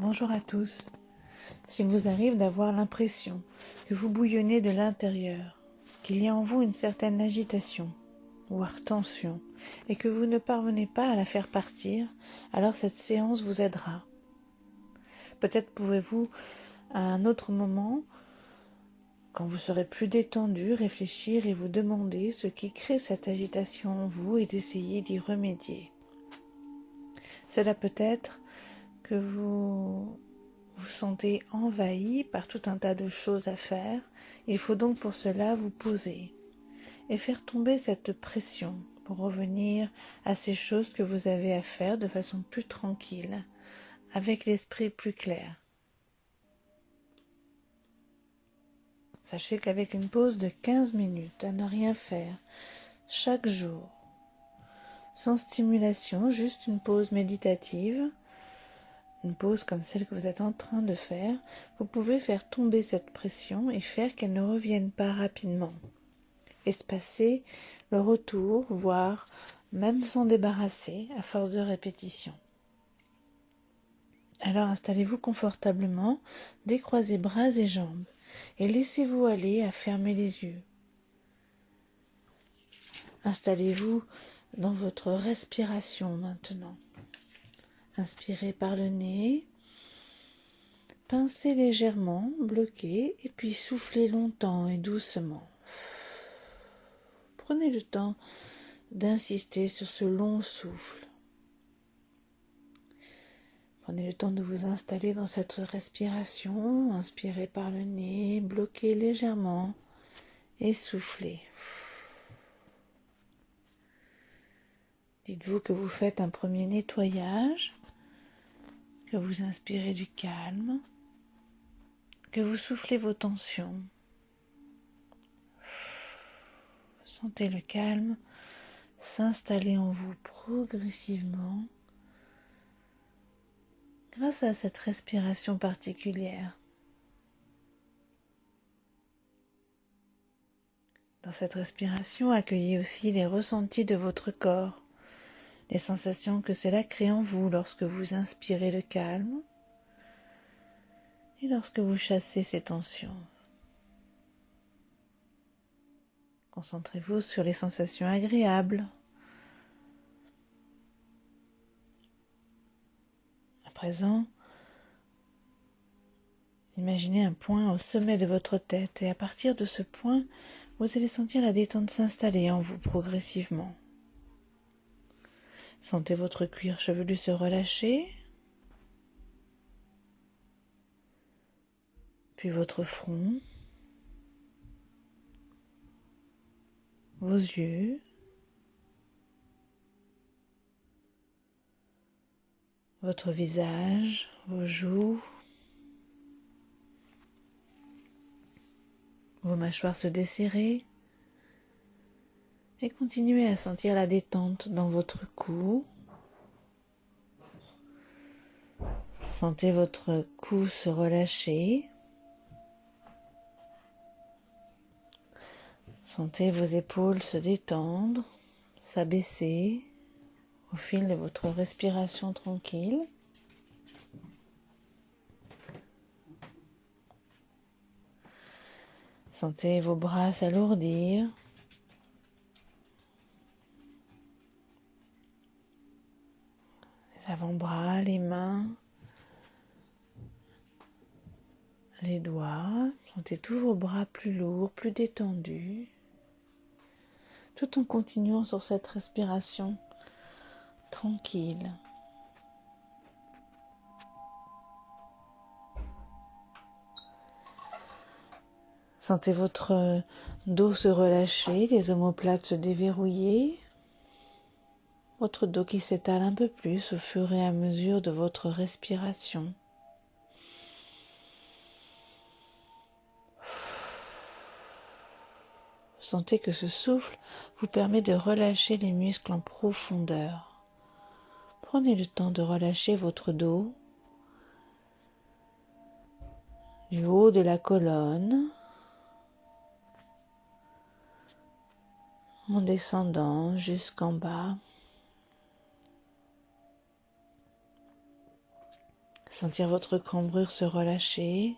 Bonjour à tous. S'il vous arrive d'avoir l'impression que vous bouillonnez de l'intérieur, qu'il y a en vous une certaine agitation, voire tension, et que vous ne parvenez pas à la faire partir, alors cette séance vous aidera. Peut-être pouvez-vous, à un autre moment, quand vous serez plus détendu, réfléchir et vous demander ce qui crée cette agitation en vous et d'essayer d'y remédier. Cela peut être que vous vous sentez envahi par tout un tas de choses à faire. Il faut donc pour cela vous poser et faire tomber cette pression pour revenir à ces choses que vous avez à faire de façon plus tranquille, avec l'esprit plus clair. Sachez qu'avec une pause de 15 minutes à ne rien faire, chaque jour, sans stimulation, juste une pause méditative, une pause comme celle que vous êtes en train de faire, vous pouvez faire tomber cette pression et faire qu'elle ne revienne pas rapidement. Espacer le retour, voire même s'en débarrasser à force de répétition. Alors installez-vous confortablement, décroisez bras et jambes et laissez-vous aller à fermer les yeux. Installez-vous dans votre respiration maintenant. Inspirez par le nez, pincez légèrement, bloquez et puis soufflez longtemps et doucement. Prenez le temps d'insister sur ce long souffle. Prenez le temps de vous installer dans cette respiration. Inspirez par le nez, bloquez légèrement et soufflez. Dites-vous que vous faites un premier nettoyage, que vous inspirez du calme, que vous soufflez vos tensions. Sentez le calme s'installer en vous progressivement grâce à cette respiration particulière. Dans cette respiration, accueillez aussi les ressentis de votre corps, les sensations que cela crée en vous lorsque vous inspirez le calme et lorsque vous chassez ces tensions. Concentrez-vous sur les sensations agréables. À présent, imaginez un point au sommet de votre tête et à partir de ce point, vous allez sentir la détente s'installer en vous progressivement. Sentez votre cuir chevelu se relâcher, puis votre front, vos yeux, votre visage, vos joues, vos mâchoires se desserrer et continuez à sentir la détente dans votre cou. Sentez votre cou se relâcher. Sentez vos épaules se détendre, s'abaisser au fil de votre respiration tranquille. Sentez vos bras s'alourdir. Les avant-bras, les mains, les doigts. Sentez tous vos bras plus lourds, plus détendus, tout en continuant sur cette respiration tranquille. Sentez votre dos se relâcher, les omoplates se déverrouiller, votre dos qui s'étale un peu plus au fur et à mesure de votre respiration. Sentez que ce souffle vous permet de relâcher les muscles en profondeur. Prenez le temps de relâcher votre dos, du haut de la colonne, en descendant jusqu'en bas. Sentir votre cambrure se relâcher.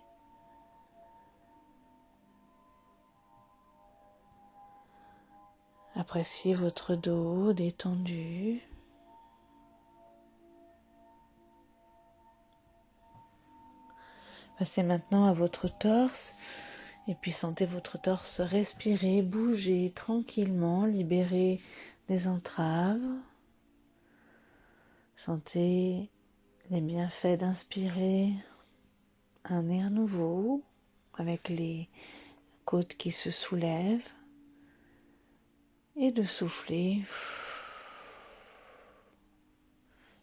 Appréciez votre dos détendu. Passez maintenant à votre torse et puis sentez votre torse respirer, bouger tranquillement, libérer des entraves. Sentez les bienfaits d'inspirer un air nouveau avec les côtes qui se soulèvent et de souffler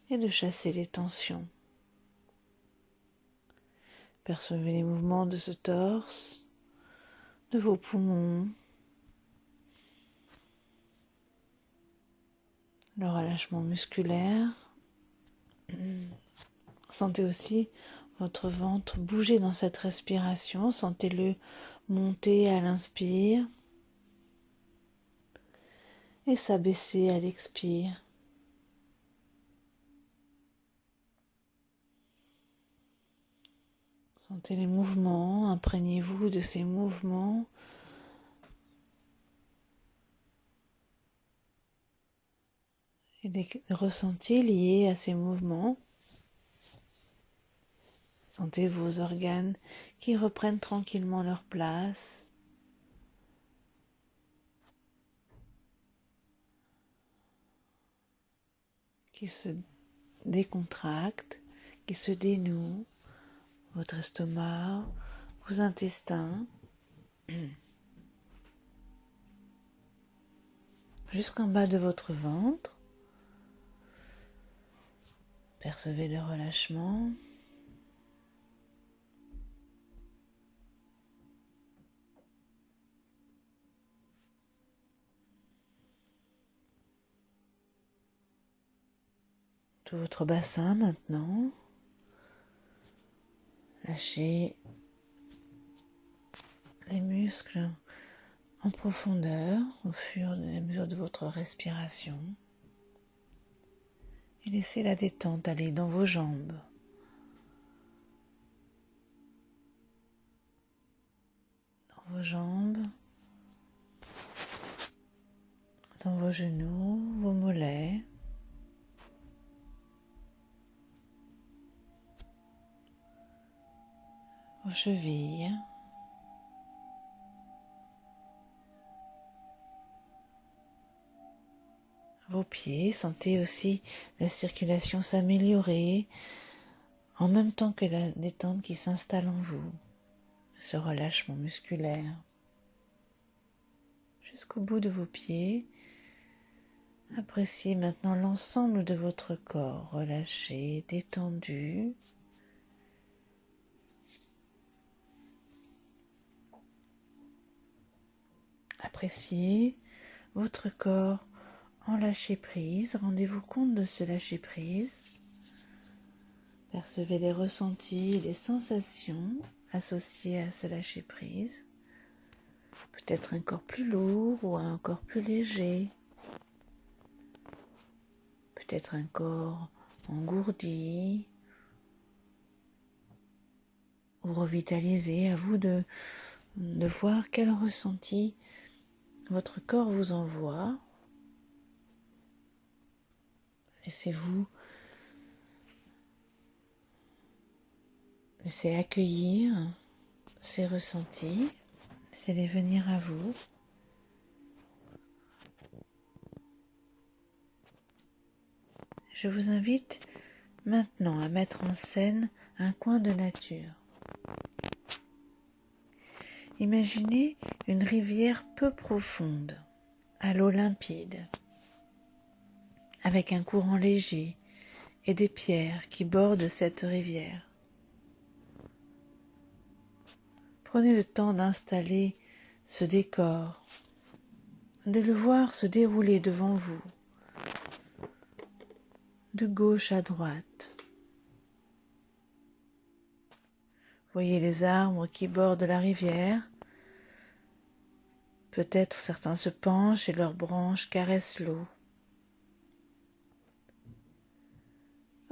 et de chasser les tensions. Percevez les mouvements de ce torse, de vos poumons, le relâchement musculaire. Sentez aussi votre ventre bouger dans cette respiration. Sentez-le monter à l'inspire et s'abaisser à l'expire. Sentez les mouvements, imprégnez-vous de ces mouvements. Et des ressentis liés à ces mouvements. Sentez vos organes qui reprennent tranquillement leur place. Qui se décontractent, qui se dénouent. Votre estomac, vos intestins. Jusqu'en bas de votre ventre. Percevez le relâchement. Tout votre bassin maintenant. Lâchez les muscles en profondeur au fur et à mesure de votre respiration. Et laissez la détente aller dans vos jambes. Dans vos jambes, dans vos genoux, vos mollets. Vos chevilles. Vos pieds, sentez aussi la circulation s'améliorer en même temps que la détente qui s'installe en vous, ce relâchement musculaire. Jusqu'au bout de vos pieds, appréciez maintenant l'ensemble de votre corps relâché, détendu. Appréciez votre corps en lâcher prise, rendez-vous compte de ce lâcher prise. Percevez les ressentis, les sensations associées à ce lâcher prise. Peut-être un corps plus lourd ou un corps plus léger. Peut-être un corps engourdi ou revitalisé. À vous de voir quel ressenti votre corps vous envoie. Laissez accueillir ces ressentis, laissez-les venir à vous. Je vous invite maintenant à mettre en scène un coin de nature. Imaginez une rivière peu profonde, à l'eau limpide, avec un courant léger et des pierres qui bordent cette rivière. Prenez le temps d'installer ce décor, de le voir se dérouler devant vous, de gauche à droite. Voyez les arbres qui bordent la rivière. Peut-être certains se penchent et leurs branches caressent l'eau.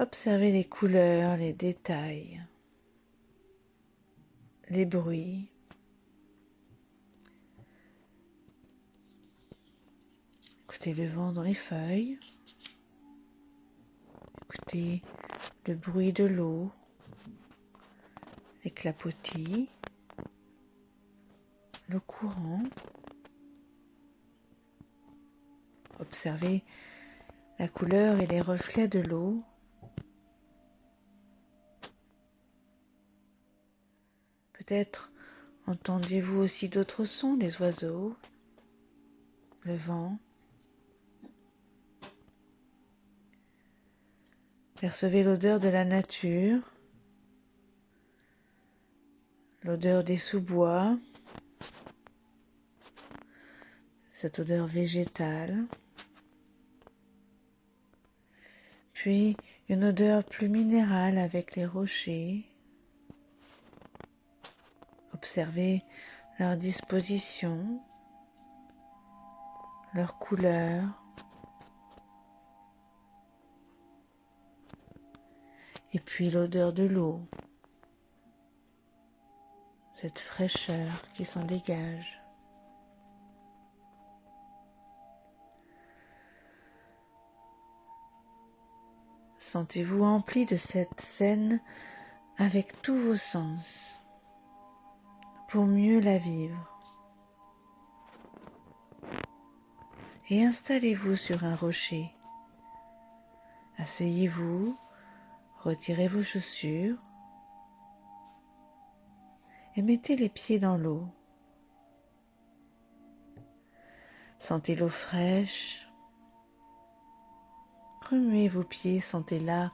Observez les couleurs, les détails, les bruits. Écoutez le vent dans les feuilles. Écoutez le bruit de l'eau, les clapotis, le courant. Observez la couleur et les reflets de l'eau. Peut-être entendiez-vous aussi d'autres sons, les oiseaux, le vent. Percevez l'odeur de la nature, l'odeur des sous-bois, cette odeur végétale. Puis une odeur plus minérale avec les rochers. Observez leur disposition, leur couleur. Et puis l'odeur de l'eau, cette fraîcheur qui s'en dégage. Sentez-vous empli de cette scène avec tous vos sens pour mieux la vivre. Et installez-vous sur un rocher. Asseyez-vous, retirez vos chaussures et mettez les pieds dans l'eau. Sentez l'eau fraîche. Remuez vos pieds, sentez-la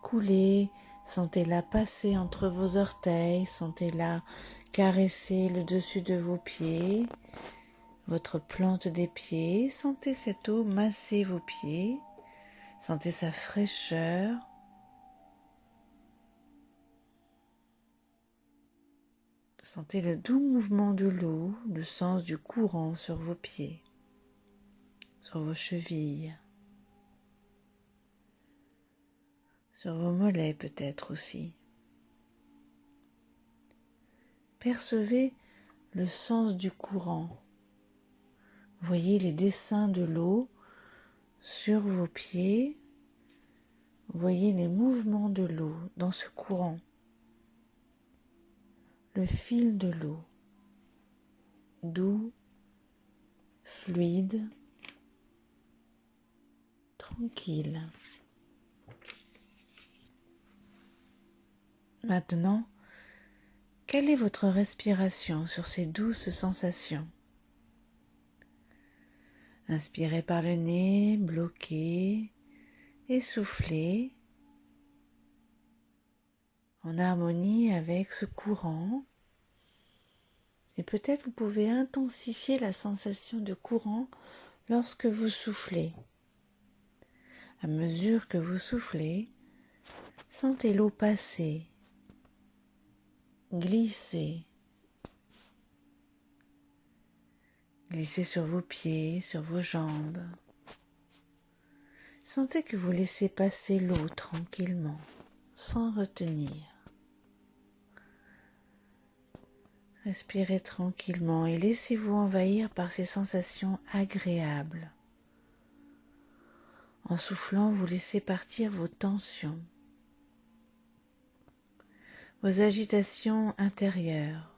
couler, sentez-la passer entre vos orteils, sentez-la caresser le dessus de vos pieds, votre plante des pieds. Sentez cette eau masser vos pieds, sentez sa fraîcheur. Sentez le doux mouvement de l'eau, le sens du courant sur vos pieds, sur vos chevilles. Sur vos mollets peut-être aussi. Percevez le sens du courant. Voyez les dessins de l'eau sur vos pieds. Voyez les mouvements de l'eau dans ce courant. Le fil de l'eau, doux, fluide, tranquille. Maintenant, quelle est votre respiration sur ces douces sensations? Inspirez par le nez, bloquez, et soufflez en harmonie avec ce courant. Et peut-être vous pouvez intensifier la sensation de courant lorsque vous soufflez. À mesure que vous soufflez, sentez l'eau passer, glisser. Glissez sur vos pieds, sur vos jambes. Sentez que vous laissez passer l'eau tranquillement, sans retenir. Respirez tranquillement et laissez-vous envahir par ces sensations agréables. En soufflant, vous laissez partir vos tensions, vos agitations intérieures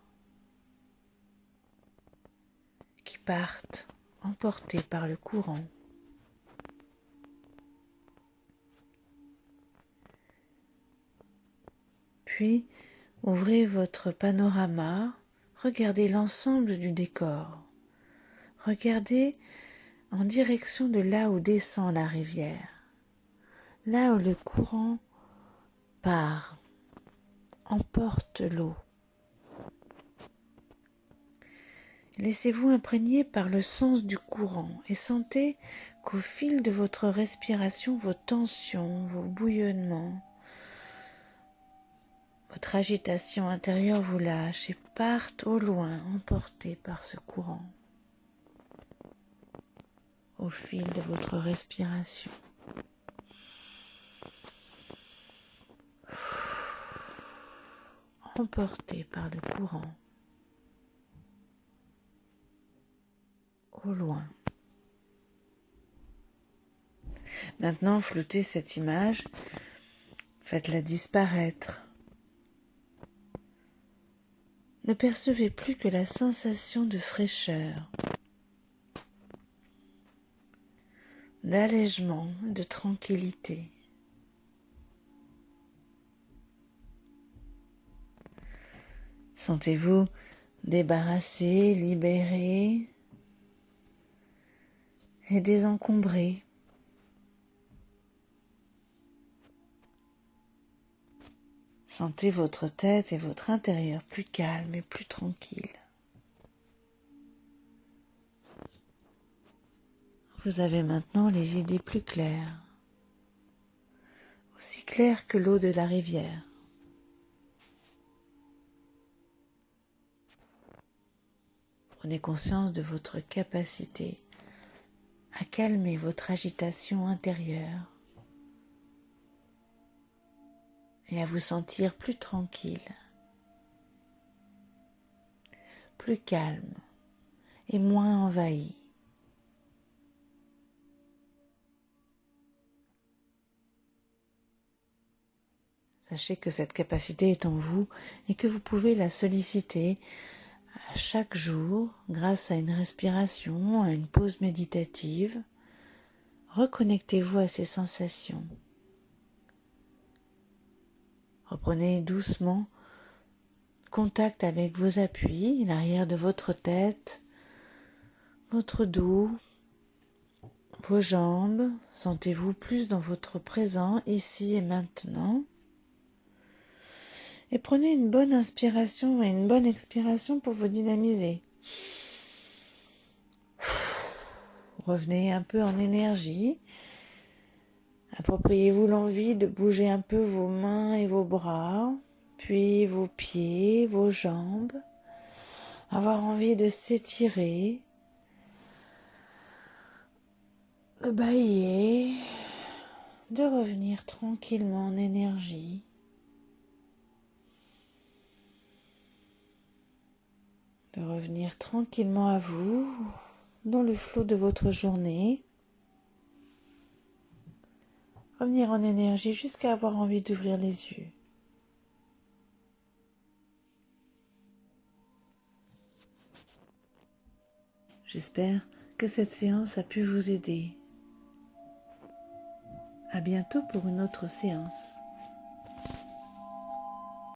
qui partent emportées par le courant. Puis, ouvrez votre panorama, regardez l'ensemble du décor. Regardez en direction de là où descend la rivière, là où le courant part, emporte l'eau. Laissez-vous imprégner par le sens du courant et sentez qu'au fil de votre respiration, vos tensions, vos bouillonnements, votre agitation intérieure vous lâche et partent au loin, emportés par ce courant, au fil de votre respiration. emporté par le courant au loin. Maintenant, floutez cette image, faites-la disparaître. Ne percevez plus que la sensation de fraîcheur, d'allègement, de tranquillité. Sentez-vous débarrassé, libéré et désencombré. Sentez votre tête et votre intérieur plus calme et plus tranquille. Vous avez maintenant les idées plus claires, aussi claires que l'eau de la rivière. Prenez conscience de votre capacité à calmer votre agitation intérieure et à vous sentir plus tranquille, plus calme et moins envahi. Sachez que cette capacité est en vous et que vous pouvez la solliciter à chaque jour grâce à une respiration, à une pause méditative. Reconnectez-vous à ces sensations. Reprenez doucement contact avec vos appuis, l'arrière de votre tête, votre dos, vos jambes. Sentez-vous plus dans votre présent, ici et maintenant. Et prenez une bonne inspiration et une bonne expiration pour vous dynamiser. Revenez un peu en énergie. Appropriez-vous l'envie de bouger un peu vos mains et vos bras, puis vos pieds, vos jambes. Avoir envie de s'étirer, de bâiller, de revenir tranquillement en énergie. De revenir tranquillement à vous, dans le flot de votre journée. Revenir en énergie jusqu'à avoir envie d'ouvrir les yeux. J'espère que cette séance a pu vous aider. À bientôt pour une autre séance.